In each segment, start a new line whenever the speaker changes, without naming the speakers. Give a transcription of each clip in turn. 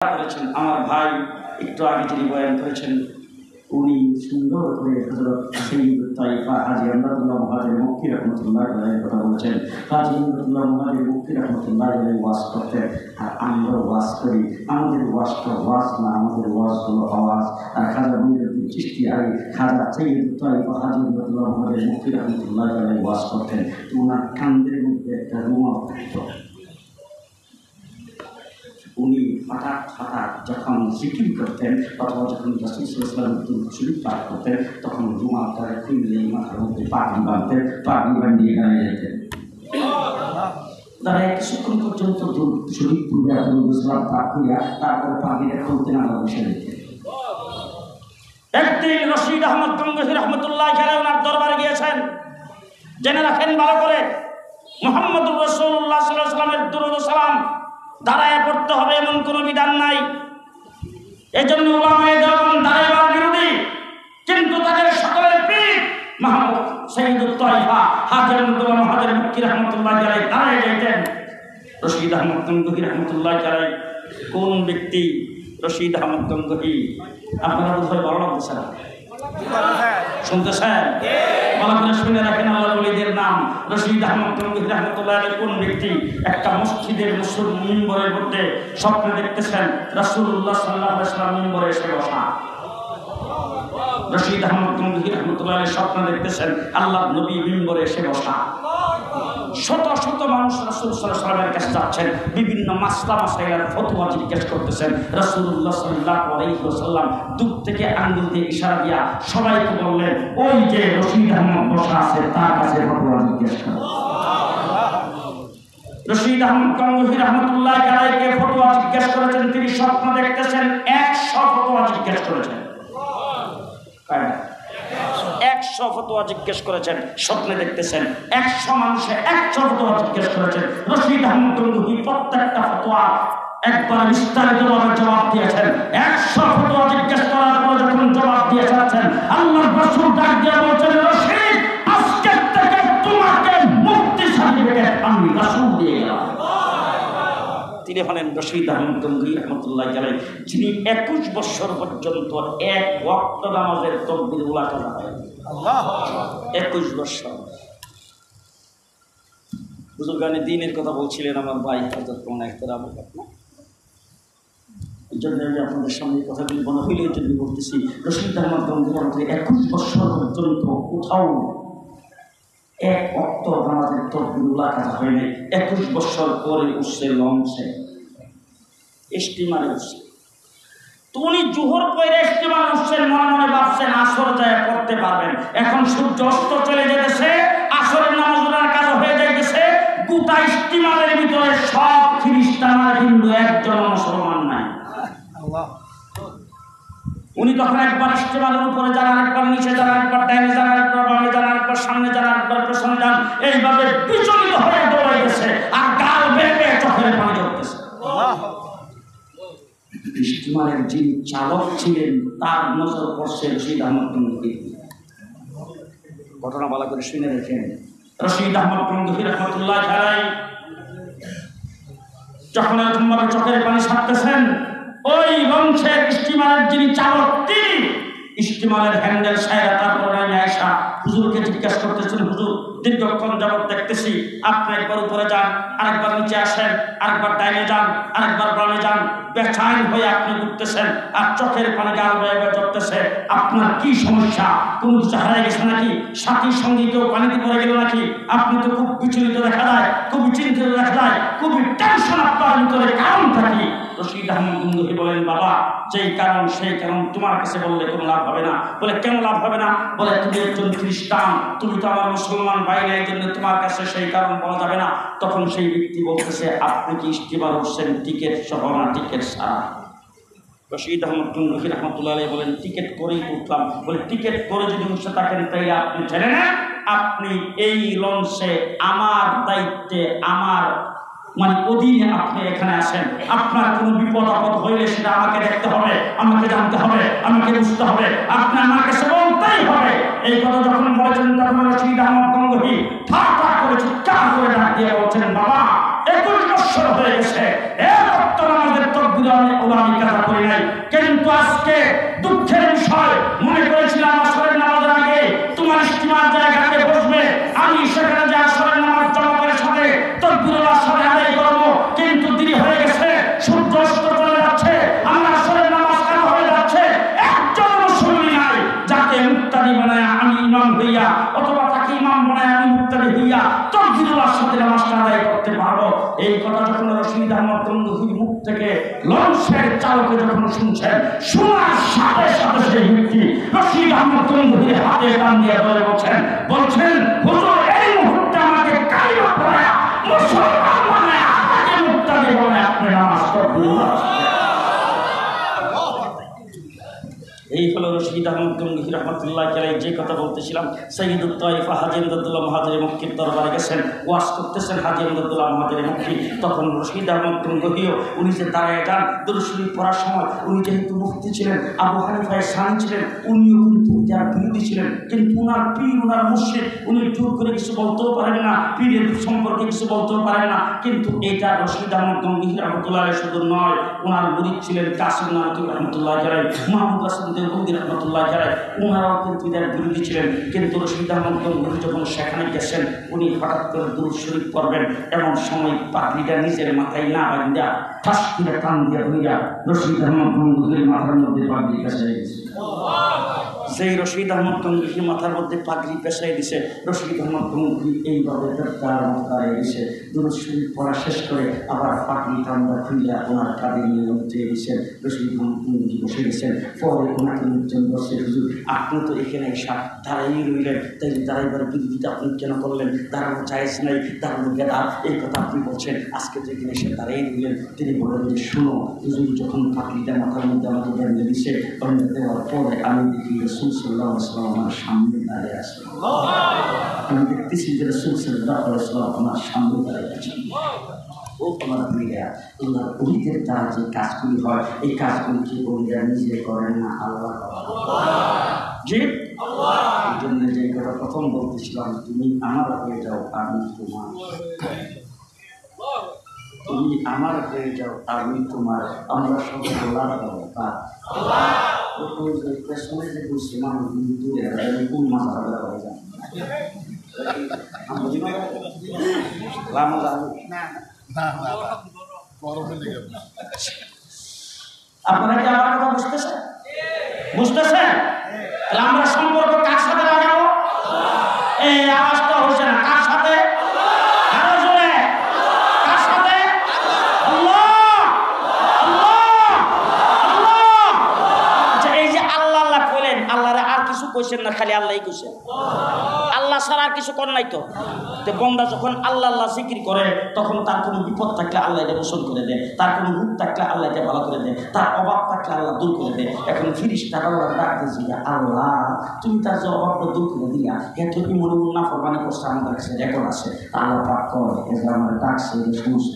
করেছেন আমার ভাই একটু আগে যিনি বয়ান করেছেন উনি সুন্দর করে হযরত সৈয়দুত তায়েফা হাজী আমদাদুল্লাহ মুহাজির মক্কি রাহমাতুল্লাহ আলাইহির কথা বলছেন। হাজী আমদাদুল্লাহ মুহাজির মক্কি রাহমাতুল্লাহ আলাইহি ওয়াজ করতেন আর আমরা ওয়াজ করি। আমাদের ওয়াজটা ওয়াজ না, আমাদের ওয়াজ হলো আওয়াজ। আর খাজা মুঈনুদ্দিন চিশতি আর খাজা সৈয়দুত তায়েফা হাজী আমদাদুল্লাহ মুহাজির মক্কি রাহমাতুল্লাহ আলাইহি ওয়াজ করতেন। ওনার কান্দের মধ্যে একটা রুমাল থাকতো। উনি হঠাৎ হঠাৎ যখন জিকির করতেন অথবা যখন রাসূল সাল্লাল্লাহু আলাইহি ওয়াসাল্লাম শরীফ পাঠ করতেন তখন রুমালটা খুলে মাথার মধ্যে পাগড়ি বাঁধতেন, পাগড়ি বাঁধিয়ে গায়ে যেতেন। তারা কিছুক্ষণ পর্যন্ত শরীফ পূজা বুঝলাম পাক করিয়া তারপর পাগড়িটা খুলতেন আবার বসে দিতেন। একদিন রশিদ আহমদ গঙ্গোহী রহমতুল্লাহ আলাইহি ওনার দরবারে গিয়েছেন। জেনে রাখেন ভালো করে, মুহাম্মদুর রাসূলুল্লাহ সাল্লাল্লাহু আলাইহি ওয়াসাল্লামের দুরূদ ও সালাম দাঁড়ায় পড়তে হবে এমন কোনো বিধান নাই। এই জন্য উলামায়ে দেওবন্দ দাঁড়াইবার বিরোধী, কিন্তু তাদের সকলের পীর মুহাম্মদ সৈয়দুত তায়েফা হাজী আমদাদুল্লাহ মুহাজির মক্কি রাহমাতুল্লাহ আলাইহি দাঁড়ায় যাইতেন। রশিদ আহমদ গঙ্গোহী রাহমাতুল্লাহ আলাইহি কোন ব্যক্তি? রশিদ আহমদ গঙ্গোহী। আপনারা বোধহয় বড় লাগতেছে না, শুনতেছেন? ভালো করে শুনে রাখেন আল্লাহর ওলিদের নাম। রশিদ আহমদ গঙ্গোহী রাহমাতুল্লাহ আলাইহি কোন ব্যক্তি? একটা মসজিদের মিম্বরের মধ্যে স্বপ্নে দেখতেছেন রাসূলুল্লাহ সাল্লাল্লাহু আলাইহি ওয়াসাল্লাম মিম্বরে এসে বসা। রশিদ আহমদ গঙ্গোহী রাহমাতুল্লাহ আলাইহি স্বপ্নে দেখতেছেন আল্লাহর নবী মিম্বরে এসে বসা। শত শত মানুষ রাসূল সাল্লাল্লাহু আলাইহি ওয়াসাল্লামের কাছে যাচ্ছেন, বিভিন্ন মাসলা মাসাইলের ফতোয়া জিজ্ঞেস করতেছেন। রাসূলুল্লাহ সাল্লাল্লাহু আলাইহি ওয়াসাল্লাম দূর থেকে আঙ্গুল দিয়ে ইশারা দিয়া সবাইকে বললেন, ওই যে রশিদ আহমদ বসা আছে তার কাছে ফতোয়া জিজ্ঞেস করো। রশিদ আহমদ গঙ্গোহী রাহমাতুল্লাহ আলাইহিকে ফতোয়া জিজ্ঞেস করেছেন। তিনি স্বপ্ন দেখতেছেন 100 ফতোয়া জিজ্ঞেস করেছেন। 100 ফতোয়া জিজ্ঞেস করেছেন, স্বপ্নে দেখতেছেন 100 মানুষে 100 ফতোয়া জিজ্ঞেস করেছেন। রশিদ আহমদ গঙ্গোহী প্রত্যেকটা ফতোয়া একবার বিস্তারিতভাবে জবাব দিয়েছেন। 100 ফতোয়া জিজ্ঞেস করার পর যখন জবাব দিয়ে যাচ্ছেন, আল্লাহর রাসূল ডাক দিয়ে বলছেন, রশিদ আজকে থেকে তোমাকে মুক্তি সার্টিফিকেট আমি রাসূল দিয়ে গেলাম। তিনি হলেন রশিদ আহমদ গঙ্গোহী রাহমাতুল্লাহ আলাইহি, যিনি 21 বছর পর্যন্ত এক ওয়াক্ত নামাজের তাকবীর উলা কাজা হয়। আল্লাহু আকবার। 21 বছর। বুজুর্গানে দ্বীনের কথা বলছিলেন আমার ভাই হযরত কোন ইহতিরাম না। এই জন্য আমি আপনাদের সামনে কথাগুলি মনে হইলে এই জন্য বলতেছি, রশিদ আহমদ গঙ্গোহী রাহমাতুল্লাহ 21 বছর পর্যন্ত কোথাও এক ওয়াক্ত নামাজের তাকবীর উলা কাজা হয় নাই। 21 বছর পরে উঠছে লঞ্চে, স্টিমারে উঠছে। তো উনি জোহর পরে স্টিমার উঠছেন, মনে মনে ভাবছেন আসর যায় পড়তে পারবেন। এখন সূর্য অস্ত চলে যেতেছে, আসরের নামাজ উলার কাজ হয়ে যাইতেছে। গোটা স্টিমারের ভিতরে সব খ্রিস্টান আর হিন্দু, একজন মুসলমান নাই। উনি তখন একবার স্টিমারের উপরে যান, আরেকবার নিচে যান, আরেকবার ডাইনে যান, আরেকবার বামে যান, আরেকবার সামনে যান, আরেকবার পেছনে যান, এইভাবে বিচলিত হয়ে দৌড়াইতেছে আর গাল বেয়ে বেয়ে চোখের পানি ঝরতেছে। স্টিমারের যিনি চালক ছিলেন তার নজর পড়ছে রশিদ আহমদ গঙ্গোহী। ঘটনা ভালো করে শুনে দেখেন। রশিদ আহমদ গঙ্গোহী রাহমাতুল্লাহ আলাইহি যখন এরকমভাবে চোখের পানি ছাড়তেছেন, ওই লঞ্চের স্টিমারের যিনি চালক তিনি স্টিমারের হ্যান্ডেল সাইরা তারপর আয়েশা হুজুরকে জিজ্ঞাসা করতেছেন, হুজুর দীর্ঘক্ষণ যাবত দেখতেছি আপনি একবার উপরে যান, আরেকবার নিচে আসেন, আরেকবার ডাইনে যান, আরেকবার বামে যান, বেচাইন হয়ে আপনি ঘুরতেছেন আর চোখের পানি গাল বেয়ে বেয়ে চড়তেছে। আপনার কি সমস্যা? কোন কিছু হারিয়ে গেছে নাকি? সাথীর সঙ্গে কেউ পানিতে পড়ে গেল নাকি? আপনি তো খুব বিচলিত দেখা যায়, খুবই চিন্তিত দেখা যায়, খুবই টেনশন আপনার ভিতরে, কারণটা কি? রশিদ আহমদ গঙ্গোহী বলেন, বাবা যেই কারণ সেই কারণ তোমার কাছে বললে কোনো লাভ হবে না। বলে কেন লাভ হবে না? বলে তুমি একজন খ্রিস্টান, তুমি তো আমার মুসলমান ভাই না, এই জন্য তোমার কাছে সেই কারণ বলা যাবে না। তখন সেই ব্যক্তি বলতেছে, আপনি কি স্টিমার উঠছেন টিকিট সহ না টিকিট ছাড়া? রশিদ আহমদ গঙ্গোহী রাহমাতুল্লাহ আলাইহি বলেন, টিকিট করেই উঠলাম। বলে টিকিট করে যদি উঠে থাকেন তাইলে আপনি জেনে নেন আপনি এই লঞ্চে আমার দায়িত্বে, আমার মানে অধীনে আপনি এখানে আসেন। আপনার কোনো বিপদ আপদ হইলে সেটা আমাকে দেখতে হবে, আমাকে জানতে হবে, আমাকে বুঝতে হবে, আপনি আমার কাছে বলতেই হবে। এই কথা যখন বলেছেন তখন রশিদ আহমদ গঙ্গোহী ঠা ঠা করে চিৎকার করে ডাক দিয়ে বলছেন, বাবা 21 বছর হয়ে গেছে, এর রক্ত আমাদের তকবীর আমি কাজা করি নাই। কিন্তু আজকে দুঃখের বিষয়, মনে করেছিলাম আসরের নামাজের আগে তোমার ইস্তিমার জায়গাতে বসবে, আমি সেখানে যে আসরের নামাজ জমাতের সাথে তকবীরের সাথে আদায় করবো, কিন্তু দেরি হয়ে গেছে, সূর্য অস্ত চলে যাচ্ছে, আমার আসরের নামাজ কাজ হয়ে যাচ্ছে, একজন মুসল্লি নাই যাকে মুক্তাদি বানায় আমি ইমাম হইয়া, অথবা তাকে ইমাম বানায় আমি মুক্তাদি হইয়া তকবীরের সাথে নামাজটা আদায় করতে পারবো। এই কথা যখন রশিদ আহমদ গঙ্গোহীর মুখ থেকে লঞ্চের চালকে যখন শুনছেন, শোনার সাথে সাথে সেই ব্যক্তি রশিদ আহমদ গঙ্গোহীর হাতে টান দিয়ে ধরে বলছেন হুজুর, এই মুহূর্তে আমাকে কালিমা পড়ায়া মুসলমান বানায় আমাকে মুক্তাদি বানায় আপনি নামাজ পড়বেন। এই হলো রশিদ আহমদ গঙ্গোহী রহমতুল্লাহ আলাইহি যে কথা বলতেছিলাম। সাইয়্যিদুত তায়েফা হাজী আমদাদুল্লাহ মুহাজিরে মক্কির দরবারে গেছেন, ওয়াজ করতেছেন হাজী আমদাদুল্লাহ মুহাজিরে মক্কি। তখন রশিদ আহমদ গঙ্গোহীও উনি যে দাঁড়ায় যান দুরূদ শরীফ পড়ার সময়, উনি যেহেতু মুফতি ছিলেন, আবু হানিফার সানি ছিলেন, উনিও কিন্তু তার বিরোধী ছিলেন, কিন্তু উনার পীর, উনার মুর্শিদ, উনি জোর করে কিছু বলতেও পারেন না, পীরের সম্পর্কে কিছু বলতেও পারেন না। কিন্তু এটা রশিদ আহমদ গঙ্গোহী রহমতুল্লাহ আলাইহি শুধু নয়, উনার মুরিদ ছিলেন কাসিম নানকি রহমতুল্লাহ আলাইহি, মাহমুদ হাসান দেওবন্দি রহমতুল্লাহ আলাইহি, উনারাও কিন্তু এর বিরোধী ছিলেন। কিন্তু রশিদ আহমদ গঙ্গোহী যখন সেখানে গেছেন, উনি হঠাৎ করে দুরূদ শরীফ পড়বেন, এমন সময় পাগড়িটা নিজের মাথায় না বাঁধা ঠাস করে টান দিয়ে ধরিয়া রশিদ আহমদ গঙ্গোহীর মাথার মধ্যে পাগড়ি পেঁচাই দিয়েছে। সেই রশিদ আহমদ গঙ্গোহীর মাথার মধ্যে পাগড়ি পেঁচাই দিছে, রশিদ আহমদ গঙ্গোহী এইভাবে তার মাথায় এসে দুরূদ শরীফ পড়া শেষ করে আবার পাগড়ি টান্দা খুলিয়া ওনার কাঁধে নিয়ে উঠতে গেছেন। রশিদ আহমদ গঙ্গোহী বসে গেছেন। পরে ওনাকে লোকজন বসে, হুজুর আপনি তো এখানে এসা দাঁড়াই রইলেন, তাই দাঁড়াইবার বিরোধিতা আপনি কেন করলেন? দাঁড়ানো চাইজ নাই, দাঁড়ানো গেদা, এই কথা আপনি বলছেন, আজকে তো এখানে এসে দাঁড়াই রইলেন। তিনি বললেন যে শুনো হুজুর, যখন পাগড়িটা মাথার মধ্যে আমাকে বেঁধে দিছে, বেঁধে দেওয়ার পরে আমি দেখি রাসূল সাল্লাল্লাহু আলাইহি ওয়াসাল্লাম আমার সামনে দাঁড়িয়ে আছেন। আমি দেখতেছি যে রাসূল সাল্লাল্লাহু আলাইহি ওয়াসাল্লাম আমার সামনে দাঁড়িয়ে আছেন। ও আমার প্রিয়া, আল্লাহ ওলিদের দ্বারা যে কাজগুলি হয়, এই কাজগুলি কি ওলিরা নিজে করেন না, আল্লাহ জি আল্লাহ। এই জন্য যে কথা প্রথম বলতেছিলাম, তুমি আমার হয়ে যাও আমি তোমার, তুমি আমার হয়ে যাও আমি তোমার, আমরা সব আল্লাহর বান্দা। ওই যে পেছনে যে বলছি মানুষ দূরে কোন মাথা হয়ে যায় আপনারা কি আমার কথা বুঝতেছেন? বুঝতেছেন? আমরা সম্পর্ক কার সাথে লাগাবো? এই আওয়াজটা হচ্ছে না, কার সাথে? আরো জোরে, কার সাথে? আল্লাহ আল্লাহ আল্লাহ। আচ্ছা, এই যে আল্লাহ আল্লাহ কইলেন, আল্লাহরে আর কিছু কইছেন না, খালি আল্লাহই কইছেন। আল্লাহ ছাড়া আর কিছু কর নাই তো। বন্দা যখন আল্লাহ আল্লাহ জিকির করে, তখন তার কোনো বিপদ থাকলে আল্লাহ এটা মোচন করে দেয়, তার কোনো রূপ থাকলে আল্লাহ এটা ভালো করে দেয়, তার অভাব থাকলে আল্লাহ দূর করে দেয়। এখন ফিরিস্তারা আল্লাহ ডাকতেছি, আল্লাহ তুমি তার যে অভাবটা দূর করে দিয়া, এত কি মনে না ফরমানি করছে, আমাদের কাছে রেকর্ড আছে, আল্লাহ পাক করে আমার ডাকছে সমস্ত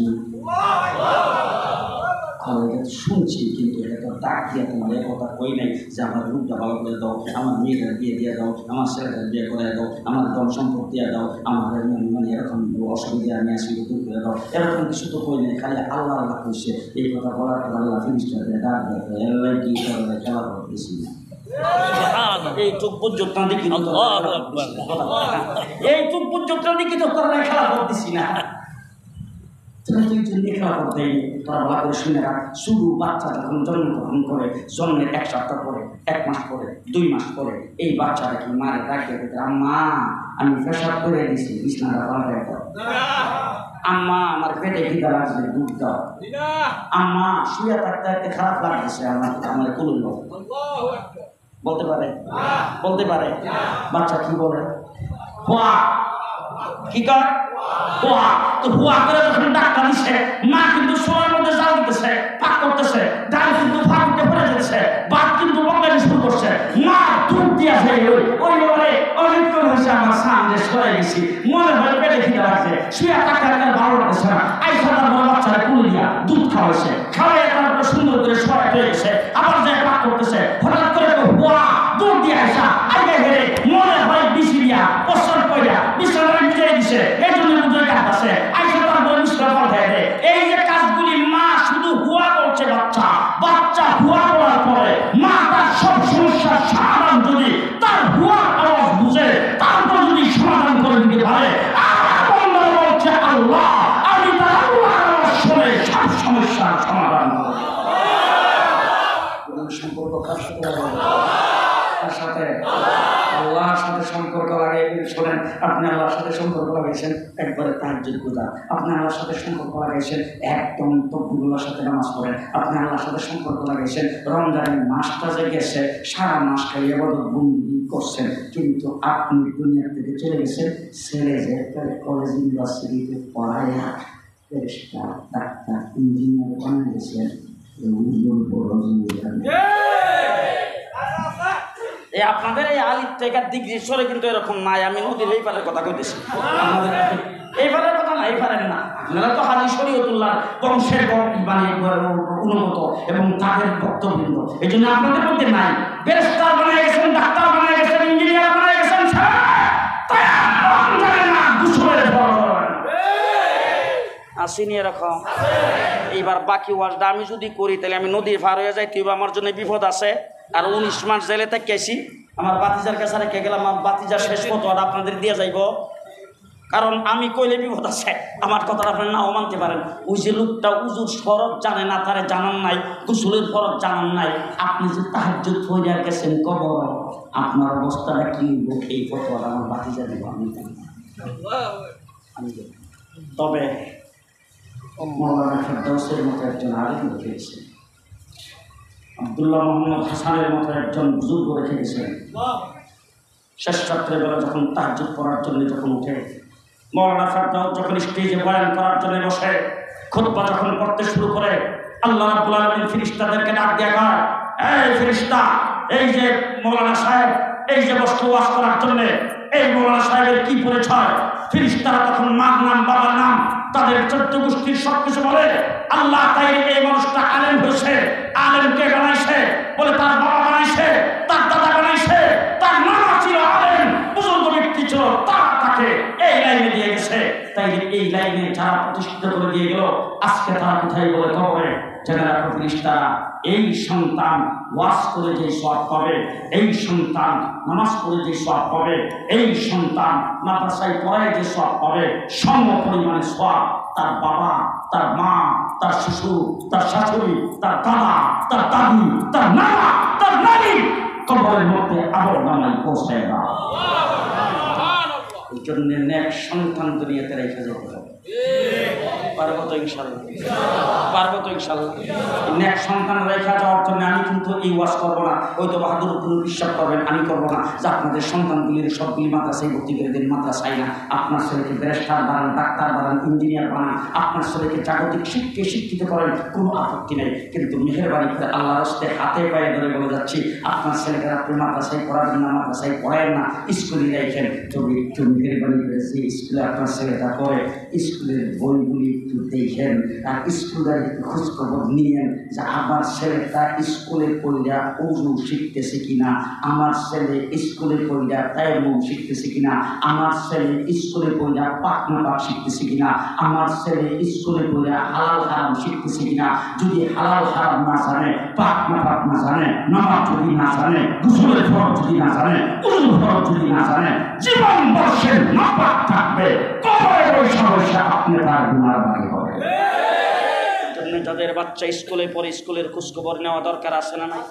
শুনছি, কিন্তু এটা তো ডাক দিয়ে তোমার এই কথা কই নাই যে আমার রূপটা ভালো করে দাও, আমার মেয়েটা বিয়ে দিয়ে দাও, আমার ছেলেটা বিয়ে করে দাও, আমার ধন সম্পদ দিয়ে দাও, আমার মানে এরকম অসুবিধা আমি আসি দূর করে দাও, এরকম কিছু তো কই নাই, খালি আল্লাহ আল্লাহ কইছে। এই কথা বলার পর আল্লাহ ফিরিস্তাদের ডাক দেয়, এল্লাই কি করে খেলা করতেছি না, এইটুক পর্যন্ত দেখি, এইটুক পর্যন্ত দেখি তো তোরা খেলা করতেছি না। খেলা করতে তারা ভালো করে শুনে রাখ, শুধু বাচ্চা যখন জন্মগ্রহণ করে, জন্মের 1 সপ্তাহ পরে, 1 মাস পরে, 2 মাস পরে, এই বাচ্চাটা কি মারে ডাকে, আম্মা আমি পেশাব করে দিছি, বিছানাটা পাল্টে দাও, আম্মা আমার পেটে খিদা লাগছে দুধ দাও, আম্মা শুয়ে থাকতে থাকতে খারাপ লাগতেছে আমার কুলুন দাও। বলতে পারে? বলতে পারে? বাচ্চা কি বলে? কি কর? তো হুয়া করে যখন ডাক্তার দিচ্ছে, মা কিন্তু সময়ের মধ্যে জাল দিতেছে, পাক করতেছে, ডাল কিন্তু ফাঁকতে পড়ে যাচ্ছে, বাপ কিন্তু বকানি শুরু করছে, মা দুধ দিয়া যায় ওই বলে অনেকক্ষণ হয়েছে আমার সামনে সরে গেছি, মনে হয় পেটে খিদে লাগছে, শুয়ে টাকা ভালো লাগতেছে না, আইসা তার বড় বাচ্চারা কুলে দিয়া দুধ খাওয়াইছে, খাওয়াই তারপরে সুন্দর করে সবাই পেয়ে গেছে, আবার যায় পাক করতেছে, হঠাৎ করে হুয়া দুধ দিয়ে আইসা আগে হেরে মনে হয় বিছি দিয়া পশ্চাৎ কইরা বিছানায় ভিজাই দিছে, এই জন্য বুঝে কাটতেছে, আইসা তার বড় মিষ্টি পাল্টাই দেয়। এই যে কাজগুলি মা শুধু হুয়া করছে বাচ্চা, আপনি আল্লাহর সাথে সম্পর্ক লাগাইছেন একবারে তাহাজ্জুদ গুজার, আপনি আল্লাহর সাথে সম্পর্ক লাগাইছেন একদম তকবীরুল্লাহর সাথে নামাজ পড়েন, আপনি আল্লাহর সাথে সম্পর্ক লাগাইছেন রমজানের মাসটা যে গেছে সারা মাস খালি ইবাদত বন্দেগী করছেন, কিন্তু আপনি দুনিয়া থেকে চলে গেছেন ছেলে যে কলেজ ইউনিভার্সিটিতে পড়াইয়া ফেরেশতা ডাক্তার ইঞ্জিনিয়ার বানিয়ে গেছেন। আপনাদের এই আলিপ থেকে ডিগ্রি সরে কিন্তু এরকম নাই। আমি নদীর এই পারের কথা কইতেছি, আমাদের এই পারের কথা না, এই পারেন না। আপনারা তো হাজি শরীয়তুল্লাহ বংশের মানে উন্নত এবং তাদের ভক্তবৃন্দ, এই জন্য আপনাদের মধ্যে নাই। ব্যারিস্টার বানিয়ে গেছেন, ডাক্তার বানিয়ে গেছেন, ইঞ্জিনিয়ার বানিয়ে গেছেন, আসেনি এরকম। এইবার বাকি ওয়াজটা আমি যদি করি তাহলে আমি নদীর পার হয়ে যাই, তুই আমার জন্য বিপদ আছে। আর 19 মাস জেলে থেকেছি, আমার বাতিজার কাছে রেখে গেলাম, আমার বাতিজার শেষ ফতোয়াটা আপনাদের দিয়ে যাইব, কারণ আমি কইলে বিপদ আছে। আমার কথাটা আপনার নাও মানতে পারেন। ওই যে লোকটা উজুর ফরজ জানে না, তারে জানান নাই, গোসলের ফরজ জানান নাই, আপনি যে তাহাজ্জুদ পড়িয়া গেছেন কবর, আপনার অবস্থাটা কি হইব? এই ফতোয়াটা আমার বাতিজা দিব আমি। তবে মওলানা ফেরদৌসের মতো একজন আলেম রেখে গেছেন, আব্দুল্লাহ মোহাম্মদ হাসানের মতো একজন বুজুর্গ রেখে গেছেন। শেষ রাত্রেবেলা যখন তাহাজ্জুদ পড়ার জন্য যখন উঠে, মওলানা ফেরদৌস যখন স্টেজে বয়ান করার জন্য বসে, খুতবা যখন পড়তে শুরু করে, আল্লাহ রাব্বুল আলামিন ফেরেশতাদেরকে ডাক দিয়ে কয়, এই ফেরেশতা, এই যে মওলানা সাহেব এই যে বস্তু ওয়াজ করার জন্য, এই মওলানা সাহেবের কি পরিচয়? ফেরেশতারা তখন মার নাম, বাবার নাম, তাদের 14 গোষ্ঠীর সবকিছু বলে। আল্লাহ তাই এই মানুষটা আলেম হয়েছে, আলেমকে বানাইছে বলে তার বাবা বানাইছে, তার দাদা বানাইছে, তার মামা ছিল আলেম, বুজুর্গ ব্যক্তি ছিল, তারা তাকে এই লাইনে দিয়ে গেছে। তাই এই লাইনে যারা প্রতিষ্ঠিত করে দিয়ে গেল, আজকে তারা কোথায় বলে কবরে? যারা ফেরেশতারা এই সন্তান ওয়াজ করে যে সওয়াব পাবে, এই সন্তান নামাজ পড়ে যে সওয়াব পাবে, এই সন্তান মাদ্রাসায় পড়ায় যে সওয়াব পাবে, সম পরিমাণে সওয়াব তার বাবা, তার মা, তার শ্বশুর, তার শাশুড়ি, তার দাদা, তার দাদি, তার নানা, তার নানি কবরের মধ্যে আবার নামায় পৌঁছায় না। এই জন্য নেক সন্তান দুনিয়াতে রেখে যেতে হবে। পারবো তো ইনশাল্লাহ, পারবো তো ইনশাল্লাহ। নেক সন্তান রেখা যাওয়ার জন্য আমি কিন্তু এই ওয়াজ করবো না, হয়তো বাহাদুর বিশ্বাস করবেন, আমি করবো না যে আপনাদের সন্তানগুলির সবগুলি মাদ্রাসায় ভর্তি করে দিন। মাদ্রাসায় না, আপনার ছেলেকে ব্যারিস্টার বানান, ডাক্তার বানান, ইঞ্জিনিয়ার বানান, আপনার ছেলেকে জাগতিক শিক্ষিত করেন, কোনো আপত্তি নেই। কিন্তু মেহেরবানি করে আল্লাহর রাস্তায় হাতে পায়ে ধরে বলে যাচ্ছি, আপনার ছেলেকে আপনি মাদ্রাসায় পড়াবেন না, মাদ্রাসায় পড়ায়েন না, স্কুলে রাখেন। তবে একটু মেহেরবানি করে যে স্কুলে আপনার ছেলেটা পড়ে, স্কুলের বইগুলি একটু দেখেন, আর স্কুলের একটু খোঁজখবর নিয়েন যে আমার ছেলেটা স্কুলে পড়িয়া উজু শিখতেছে কিনা, আমার ছেলে স্কুলে পড়িয়া তায়াম্মুম শিখতেছে কিনা, আমার ছেলে স্কুলে পড়িয়া পাক না পাক শিখতেছে কিনা, আমার ছেলে স্কুলে পড়িয়া হালাল হারাম শিখতেছে কিনা। যদি হালাল হারাম না জানে, পাক না পাক না জানে, নামাজ যদি না জানে, গোসলের ফরজ যদি না জানে, উজুর ফরজ যদি না জানে, জীবন বর্ষের নাপাক থাকবে, কবরে বৈশা বৈশা আপনি তার গুনার ভাগী হবে। যাদের বাচ্চা স্কুলে পড়ে, স্কুলের খোঁজখবর নেওয়া দরকার আছে না? নাই?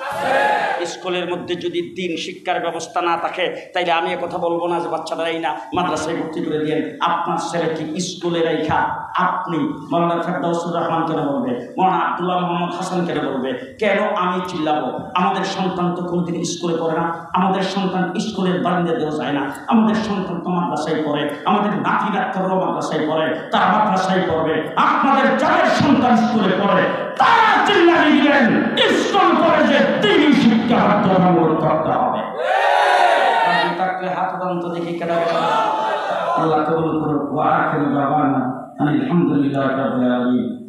স্কুলের মধ্যে যদি দিন শিক্ষার ব্যবস্থা না থাকে, তাইলে আমি কথা বলবো না যে বাচ্চাটা এই না মাদ্রাসায় ভর্তি করে দিয়ে। আপনার ছেলেকে স্কুলে রেখা আপনি মওলানা ফেরদৌসুর রহমান কেন বলবে, মওলানা আব্দুল্লাহ মোহাম্মদ হাসান কেন বলবে? কেন আমি চিল্লাবো? আমাদের সন্তান তো কোনোদিন স্কুলে পড়ে না, আমাদের সন্তান স্কুলের বারান্দা দেওয়া যায় না, আমাদের সন্তান তো মাদ্রাসায় পড়ে, আমাদের নাতি ডাক্তাররাও মাদ্রাসায় পড়ে, তারা মাদ্রাসায় পড়বে। আপনাদের যাদের সন্তান স্কুলে পড়ে তারা চিল্লানি দিলেন স্কুল কলেজে তিনি শিক্ষা বাধ্যতামূলক করতে হবে। থাকলে হাত বন্ধ দেখি কেন? আল্লাহ কবুল করুক। ওয়া আখিরু দাওয়ানা আলহামদুলিল্লাহি রাব্বিল আলামিন।